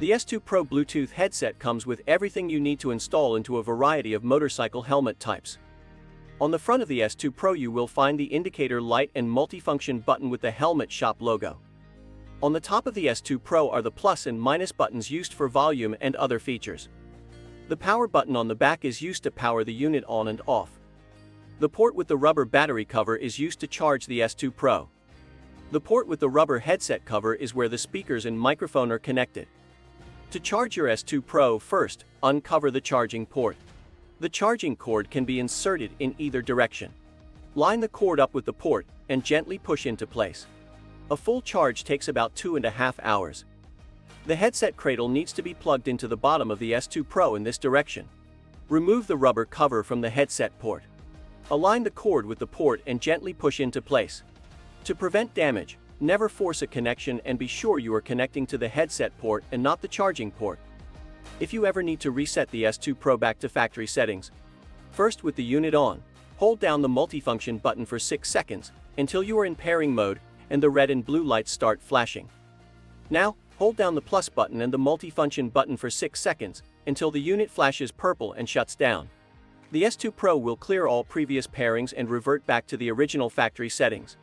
The S2 Pro Bluetooth headset comes with everything you need to install into a variety of motorcycle helmet types. On the front of the S2 Pro you will find the indicator light and multifunction button with the Helmet Shop logo. On the top of the S2 Pro are the plus and minus buttons used for volume and other features. The power button on the back is used to power the unit on and off. The port with the rubber battery cover is used to charge the S2 Pro. The port with the rubber headset cover is where the speakers and microphone are connected. To charge your S2 Pro, first, uncover the charging port. The charging cord can be inserted in either direction. Line the cord up with the port and gently push into place. A full charge takes about 2.5 hours. The headset cradle needs to be plugged into the bottom of the S2 Pro in this direction. Remove the rubber cover from the headset port. Align the cord with the port and gently push into place. To prevent damage, never force a connection and be sure you are connecting to the headset port and not the charging port. If you ever need to reset the S2 Pro back to factory settings, first with the unit on, hold down the multifunction button for 6 seconds until you are in pairing mode and the red and blue lights start flashing. Now, hold down the plus button and the multifunction button for 6 seconds until the unit flashes purple and shuts down. The S2 Pro will clear all previous pairings and revert back to the original factory settings.